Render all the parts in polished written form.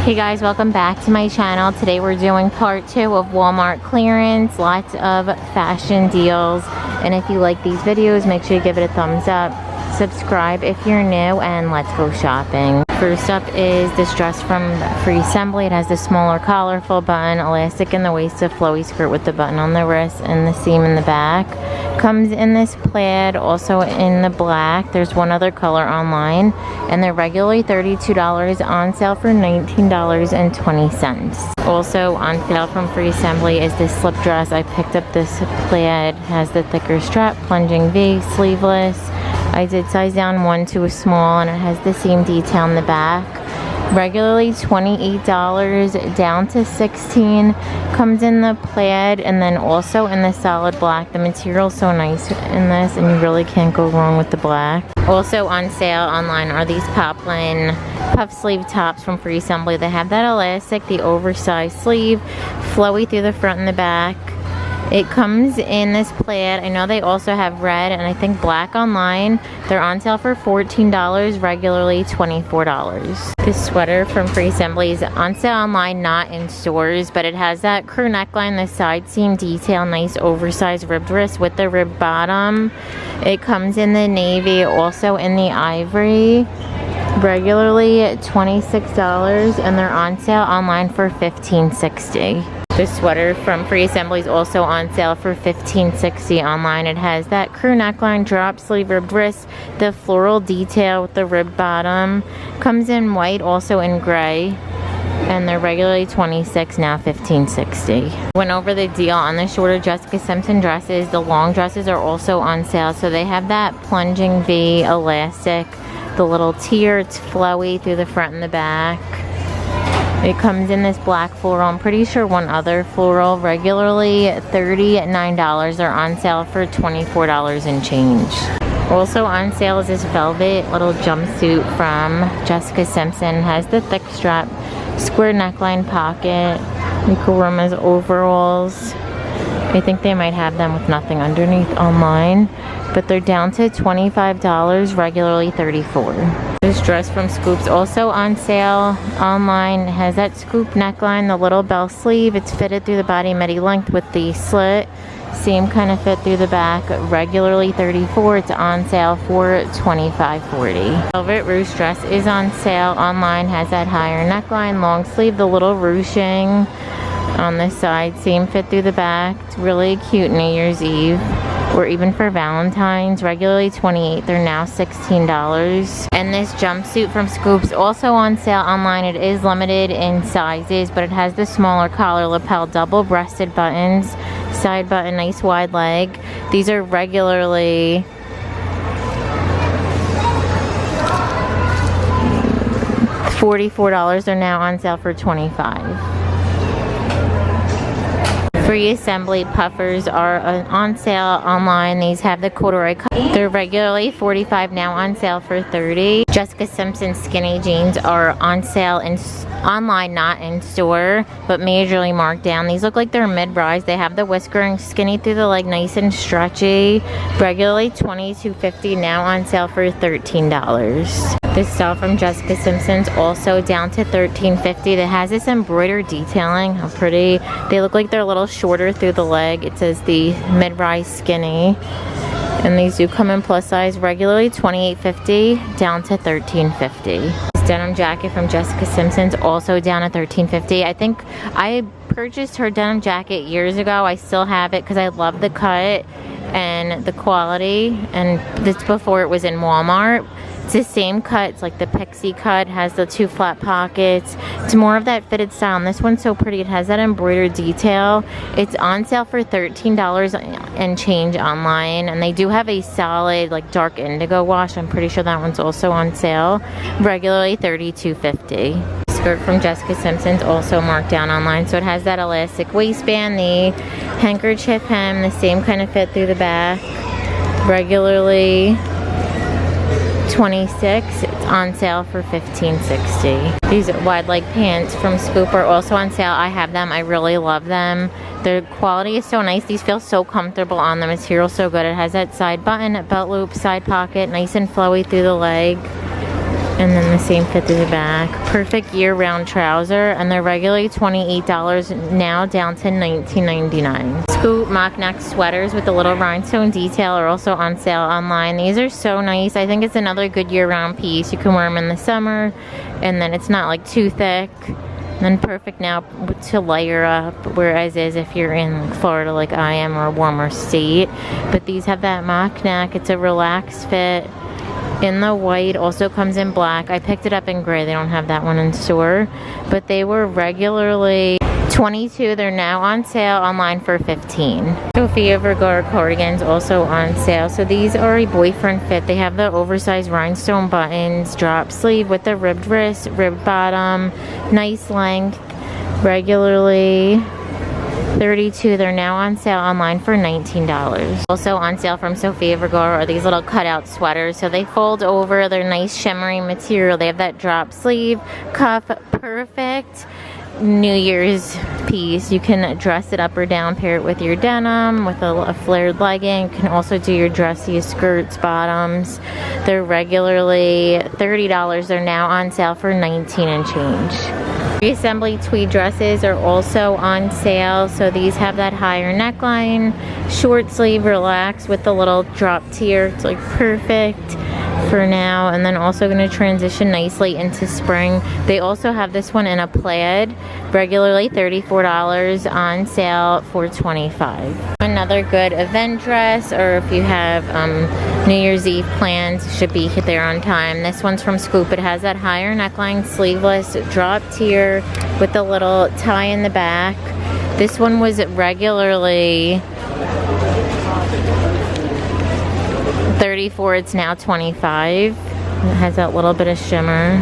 Hey guys, welcome back to my channel. Today we're doing part 2 of Walmart clearance. Lots of fashion deals. And if you like these videos, make sure you give it a thumbs up. Subscribe if you're new, and let's go shopping. First up is this dress from Free Assembly. It has the smaller collar, full button, elastic in the waist, a flowy skirt with the button on the wrist and the seam in the back. Comes in this plaid, also in the black. There's one other color online, and they're regularly $32, on sale for $19.20. Also on sale from Free Assembly is this slip dress. I picked up this plaid, has the thicker strap, plunging V, sleeveless. I did size down 1 to a small, and it has the seam detail in the back. Regularly $28, down to $16. Comes in the plaid and then also in the solid black. The material's so nice in this, and you really can't go wrong with the black. Also on sale online are these poplin puff sleeve tops from Free Assembly. They have that elastic, the oversized sleeve, flowy through the front and the back. It comes in this plaid. I know they also have red and I think black online. They're on sale for $14, regularly $24. This sweater from Free Assembly is on sale online, not in stores, but it has that crew neckline, the side seam detail, nice oversized ribbed wrist with the ribbed bottom. It comes in the navy, also in the ivory. Regularly $26, and they're on sale online for $15.60. This sweater from Free Assembly is also on sale for $15.60 online. It has that crew neckline, drop sleeve, ribbed wrist, the floral detail with the ribbed bottom. Comes in white, also in gray, and they're regularly $26, now $15.60. Went over the deal on the shorter Jessica Simpson dresses. The long dresses are also on sale, so they have that plunging V elastic, the little tier. It's flowy through the front and the back. It comes in this black floral. I'm pretty sure one other floral. Regularly $39. They're on sale for $24 and change. Also on sale is this velvet little jumpsuit from Jessica Simpson. Has the thick strap, square neckline pocket. You can wear them as overalls. I think they might have them with nothing underneath online, but they're down to $25, regularly $34. This dress from Scoop's also on sale online. It has that scoop neckline, the little bell sleeve. It's fitted through the body midi length with the slit. Same kind of fit through the back, regularly $34. It's on sale for $25.40. Velvet ruche dress is on sale online. Has that higher neckline, long sleeve, the little ruching on the side, same fit through the back. It's really cute New Year's Eve or even for Valentine's. Regularly $28, they're now $16. And this jumpsuit from Scoop's also on sale online. It is limited in sizes, but it has the smaller collar, lapel, double breasted buttons, side button, nice wide leg. These are regularly $44. They're now on sale for $25. Free Assembly puffers are on sale online. These have the corduroy cut. They're regularly $45, now on sale for $30. Jessica Simpson skinny jeans are on sale online, not in store, but majorly marked down. These look like they're mid-rise. They have the whiskering, skinny through the leg, nice and stretchy. Regularly $22.50, now on sale for $13. This style from Jessica Simpson's also down to $13.50. That has this embroidered detailing. How pretty. They look like they're a little shorter through the leg. It says the mid-rise skinny. And these do come in plus size. Regularly $28.50, down to $13.50. This denim jacket from Jessica Simpson's also down at $13.50. I think I purchased her denim jacket years ago. I still have it because I love the cut and the quality. And this before it was in Walmart. It's the same cut. It's like the pixie cut. Has the 2 flat pockets. It's more of that fitted style. And this one's so pretty. It has that embroidered detail. It's on sale for $13 and change online. And they do have a solid like dark indigo wash. I'm pretty sure that one's also on sale. Regularly $32.50. Skirt from Jessica Simpson's also marked down online. So it has that elastic waistband, the handkerchief hem, the same kind of fit through the back. Regularly $26. It's on sale for $15.60. These wide leg pants from Scoop are also on sale. I have them. I really love them. The quality is so nice. These feel so comfortable on. The material so good. It has that side button, belt loop, side pocket, nice and flowy through the leg. And then the same fit through the back. Perfect year-round trouser, and they're regularly $28, now down to $19.99. Scoop mock neck sweaters with the little rhinestone detail are also on sale online. These are so nice. I think it's another good year-round piece. You can wear them in the summer, and then it's not like too thick. And then perfect now to layer up, whereas if you're in Florida like I am, or a warmer state. But these have that mock neck. It's a relaxed fit. In the white, also comes in black. I picked it up in gray. They don't have that one in store, but they were regularly $22. They're now on sale online for $15. Sofia Vergara cardigans also on sale. So these are a boyfriend fit. They have the oversized rhinestone buttons, drop sleeve with the ribbed wrist, ribbed bottom, nice length, regularly $32. They're now on sale online for $19. Also on sale from Sofia Vergara are these little cutout sweaters. So they fold over. They're nice shimmery material. They have that drop sleeve, cuff, perfect New Year's piece. You can dress it up or down, pair it with your denim, with a flared legging. You can also do your dressiest skirts, bottoms. They're regularly $30. They're now on sale for $19 and change. Reassembly tweed dresses are also on sale. So these have that higher neckline, short sleeve, relaxed with the little drop tier. It's like perfect for now, and then also going to transition nicely into spring. They also have this one in a plaid, regularly $34, on sale for $25. Another good event dress, or if you have New Year's Eve plans, should be there on time. This one's from Scoop. It has that higher neckline, sleeveless, drop tier with the little tie in the back. This one was regularly $34. It's now $25. It has that little bit of shimmer.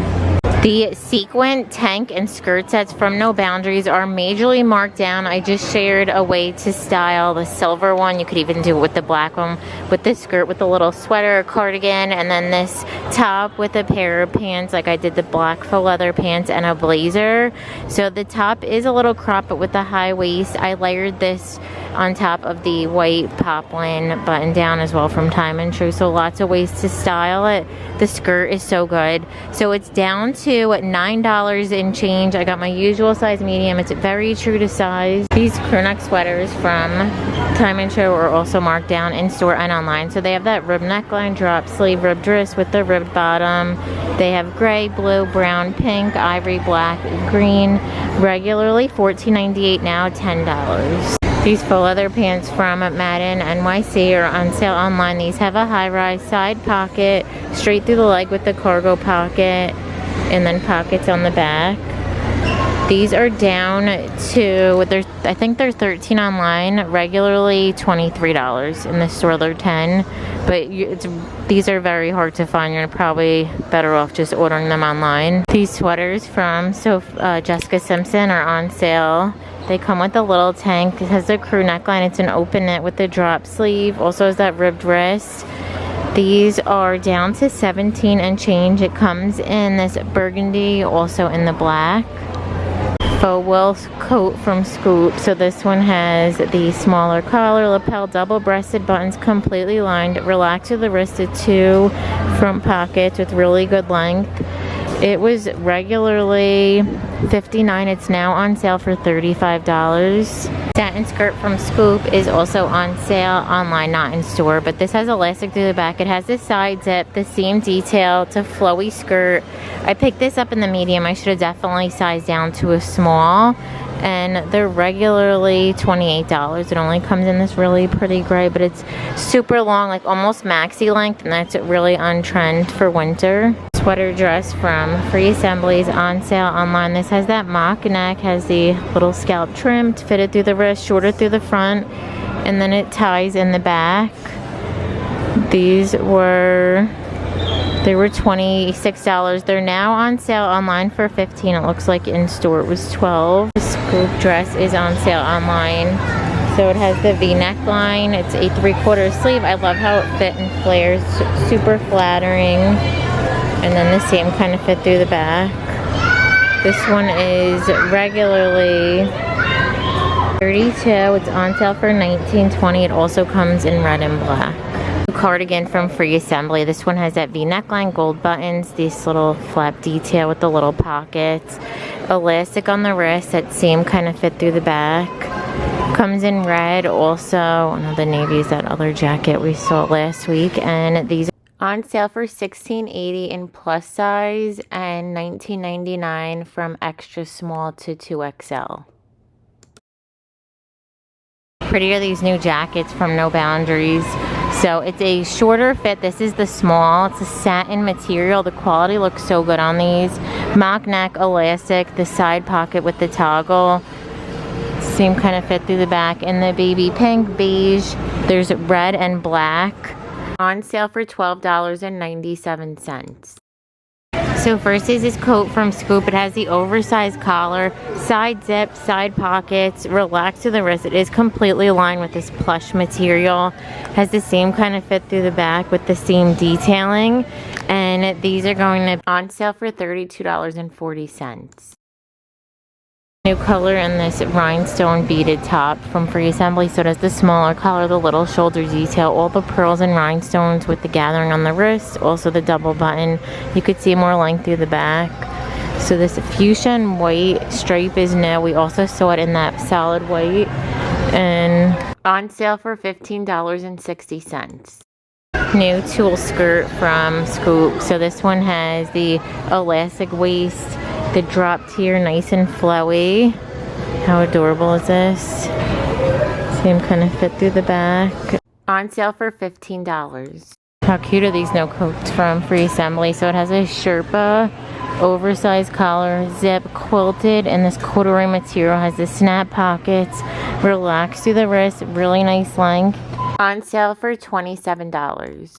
The sequin tank and skirt sets from No Boundaries are majorly marked down. I just shared a way to style the silver one. You could even do it with the black one, with the skirt with the little sweater, cardigan, and then this top with a pair of pants, like I did the black faux leather pants and a blazer. So the top is a little cropped, but with the high waist. I layered this on top of the white poplin button down as well from Time and True. So lots of ways to style it. The skirt is so good. So it's down to $9 and change. I got my usual size medium. It's very true to size. These crew neck sweaters from Time and True are also marked down in store and online. So they have that ribbed neckline, drop sleeve, ribbed wrist with the ribbed bottom. They have gray, blue, brown, pink, ivory, black, green. Regularly $14.98, now $10. These faux leather pants from Madden NYC are on sale online. These have a high-rise side pocket, straight through the leg with the cargo pocket, and then pockets on the back. These are down to, I think they're $13 online, regularly $23. In the store they're $10, but these are very hard to find. You're probably better off just ordering them online. These sweaters from Jessica Simpson are on sale. They come with a little tank. It has the crew neckline. It's an open knit with the drop sleeve. Also has that ribbed wrist. These are down to $17 and change. It comes in this burgundy, also in the black. Faux wool coat from Scoop. So this one has the smaller collar, lapel, double-breasted buttons, completely lined, relaxed to the wrist, to 2 front pockets with really good length. It was regularly $59. It's now on sale for $35. Satin skirt from Scoop is also on sale online, not in store, but this has elastic through the back. It has the side zip, the seam detail. It's a flowy skirt. I picked this up in the medium. I should have definitely sized down to a small, and they're regularly $28. It only comes in this really pretty gray, but it's super long, like almost maxi length, and that's really on trend for winter. Sweater dress from Free Assemblies on sale online. This has that mock neck, has the little scalp trim, fitted through the wrist, shorter through the front, and then it ties in the back. These were $26. They're now on sale online for $15. It looks like in store it was $12. The Scoop dress is on sale online. So it has the V neckline. It's a 3/4 sleeve. I love how it fit and flares, super flattering. And then the same kind of fit through the back. This one is regularly $32. It's on sale for $19.20. It also comes in red and black. cardigan from Free Assembly. This one has that V neckline, gold buttons, this little flap detail with the little pockets, elastic on the wrist, that same kind of fit through the back. Comes in red also. Another navy is that other jacket we saw last week, and these are on sale for $16.80 in plus size and $19.99 from extra small to 2XL. Pretty are these new jackets from No Boundaries. So it's a shorter fit. This is the small. It's a satin material. The quality looks so good on these. Mock neck, elastic, the side pocket with the toggle. Same kind of fit through the back. In the baby pink, beige, there's red and black. On sale for $12.97. So first is this coat from Scoop. It has the oversized collar, side zip, side pockets, relaxed to the wrist. It is completely aligned with this plush material. Has the same kind of fit through the back with the same detailing. And these are going to be on sale for $32.40. New color in this rhinestone beaded top from Free Assembly. So it has the smaller collar, the little shoulder detail, all the pearls and rhinestones with the gathering on the wrist, also the double button. You could see more length through the back. So this fuchsia and white stripe is new. We also saw it in that solid white, and on sale for $15.60. New tulle skirt from Scoop. So this one has the elastic waist, the dropped here, nice and flowy. How adorable is this? Same kind of fit through the back. On sale for $15. How cute are these no coats from Free Assembly? So it has a Sherpa, oversized collar, zip, quilted, and this corduroy material has the snap pockets, relaxed through the wrist, really nice length. On sale for $27.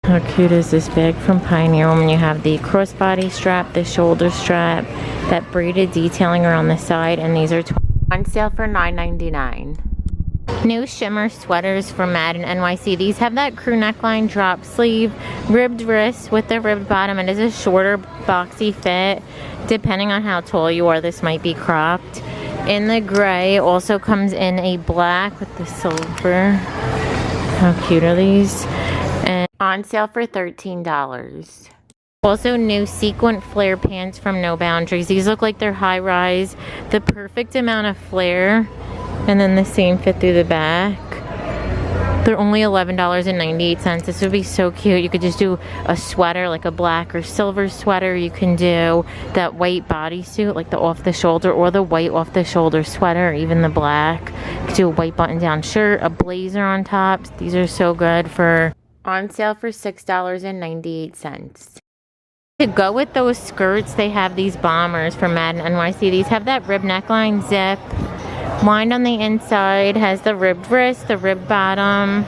How cute is this bag from Pioneer when you have the crossbody strap, the shoulder strap, that braided detailing around the side, and these are on sale for $9.99. New shimmer sweaters from Madden NYC. These have that crew neckline, drop sleeve, ribbed wrist with the ribbed bottom. It is a shorter boxy fit. Depending on how tall you are, this might be cropped. In the gray, also comes in a black with the silver. How cute are these? And on sale for $13. Also new sequin flare pants from No Boundaries. These look like they're high rise. The perfect amount of flare. And then the same fit through the back. They're only $11.98. This would be so cute. You could just do a sweater, like a black or silver sweater. You can do that white bodysuit, like the off the shoulder, or the white off the shoulder sweater, or even the black. You could do a white button down shirt, a blazer on top. These are so good for on sale for $6.98. To go with those skirts, they have these bombers from Madden NYC. These have that rib neckline, zip, lined on the inside, has the ribbed wrist, the ribbed bottom.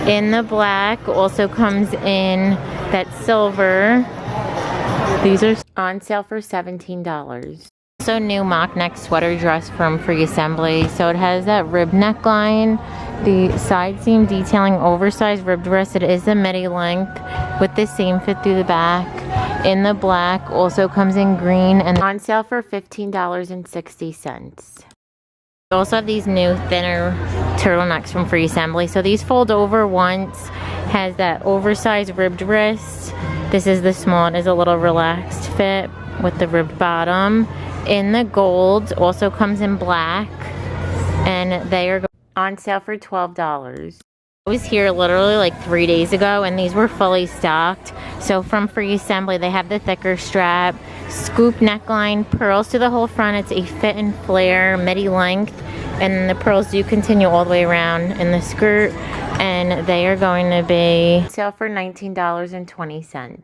In the black, also comes in that silver. These are on sale for $17. Also new mock neck sweater dress from Free Assembly. So it has that ribbed neckline, the side seam detailing, oversized ribbed wrist. It is the midi length with the same fit through the back. In the black, also comes in green, and on sale for $15.60. We also have these new thinner turtlenecks from Free Assembly. So these fold over once, has that oversized ribbed wrist. This is the small, it is a little relaxed fit with the ribbed bottom. In the gold, also comes in black, and they are on sale for $12. I was here literally like 3 days ago, and these were fully stocked. So from Free Assembly, they have the thicker strap, scoop neckline, pearls to the whole front. It's a fit and flare, midi length, and the pearls do continue all the way around in the skirt, and they are going to be on sale for $19.20.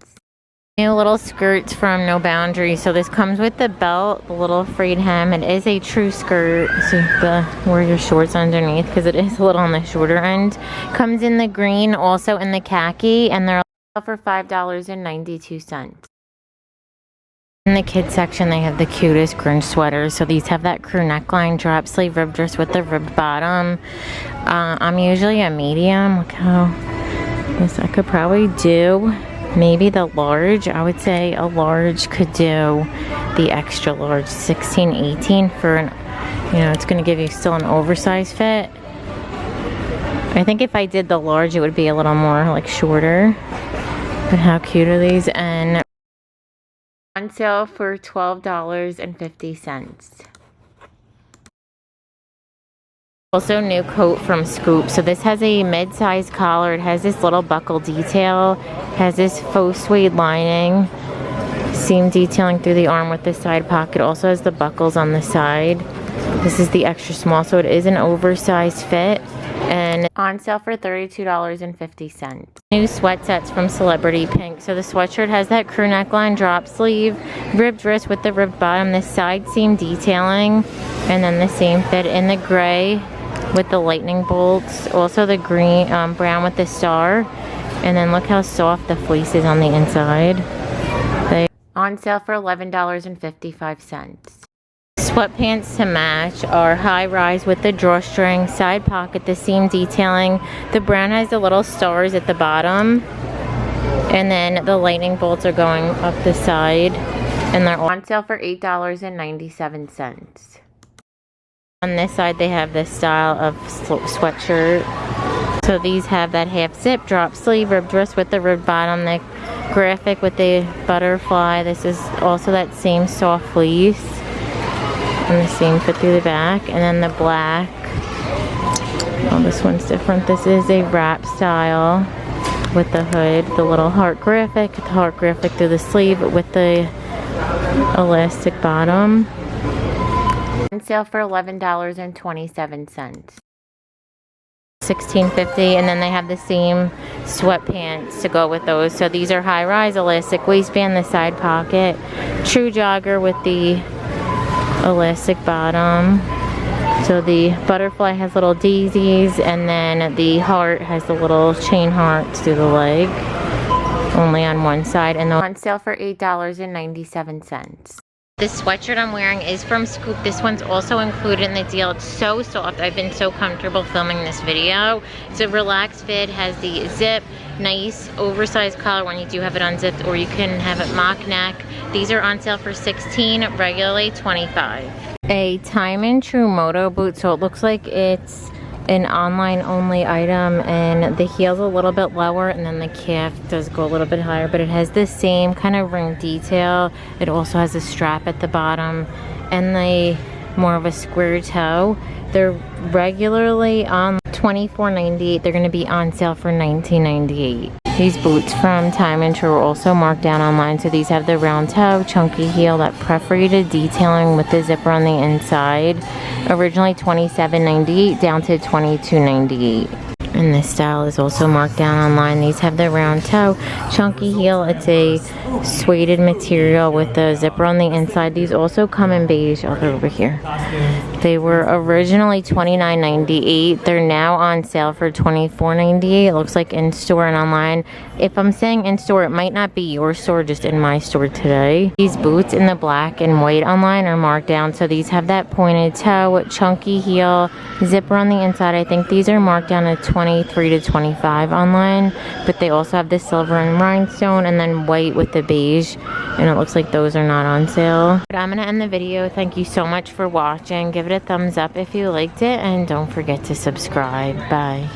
New little skirts from No Boundaries. So this comes with the belt, the little frayed hem. It is a true skirt, so you have to wear your shorts underneath because it is a little on the shorter end. Comes in the green, also in the khaki, and they're for $5.92. In the kids section, they have the cutest Grinch sweaters. So these have that crew neckline, drop sleeve ribbed dress with the ribbed bottom. I'm usually a medium. Look how this I could probably do. Maybe the large. I would say a large could do the extra large, 16, 18 for an, you know, it's going to give you still an oversized fit. I think if I did the large, it would be a little more like shorter. But how cute are these? And on sale for $12.50. Also new coat from Scoop. So this has a mid-size collar. It has this little buckle detail. Has this faux suede lining. Seam detailing through the arm with the side pocket. Also has the buckles on the side. This is the extra small, so it is an oversized fit. And on sale for $32.50. New sweat sets from Celebrity Pink. So the sweatshirt has that crew neckline drop sleeve, ribbed wrist with the ribbed bottom, the side seam detailing, and then the same fit in the gray with the lightning bolts. Also the green, brown with the star. And then look how soft the fleece is on the inside. They on sale for $11.55. Sweatpants to match are high rise with the drawstring, side pocket, the seam detailing. The brown has the little stars at the bottom. And then the lightning bolts are going up the side. And they're on sale for $8.97. On this side they have this style of sweatshirt. So these have that half zip, drop sleeve, ribbed wrist with the ribbed bottom, the graphic with the butterfly. This is also that same soft fleece. And the same fit through the back. And then the black. Oh, this one's different. This is a wrap style with the hood, the little heart graphic through the sleeve with the elastic bottom. On sale for $11.27. $16.50, and then they have the same sweatpants to go with those. So these are high rise, elastic waistband, the side pocket, true jogger with the elastic bottom. So the butterfly has little daisies, and then the heart has the little chain hearts through the leg, only on one side, and on sale for $8.97. This sweatshirt I'm wearing is from Scoop. This one's also included in the deal. It's so soft. I've been so comfortable filming this video. It's a relaxed fit, has the zip, nice oversized collar when you do have it unzipped, or you can have it mock neck. These are on sale for $16, regularly $25. A Time and True Moto boot. So it looks like it's an online only item, and the heel's a little bit lower, and then the calf does go a little bit higher, but it has the same kind of ring detail. It also has a strap at the bottom and the more of a square toe. They're regularly on $24.98. They're going to be on sale for $19.98. These boots from Time and True are also marked down online. So these have the round toe, chunky heel, that perforated detailing with the zipper on the inside. Originally $27.98 down to $22.98. And this style is also marked down online. These have the round toe, chunky heel. It's a suede material with the zipper on the inside. These also come in beige. Oh, they're over here. They were originally $29.98. They're now on sale for $24.98. It looks like in store and online. If I'm saying in store, it might not be your store, just in my store today. These boots in the black and white online are marked down. So these have that pointed toe, chunky heel, zipper on the inside. I think these are marked down to $23 to $25 online, but they also have the silver and rhinestone, and then white with the beige, and it looks like those are not on sale. But I'm gonna end the video. Thank you so much for watching. Give it a thumbs up if you liked it, and don't forget to subscribe. Bye.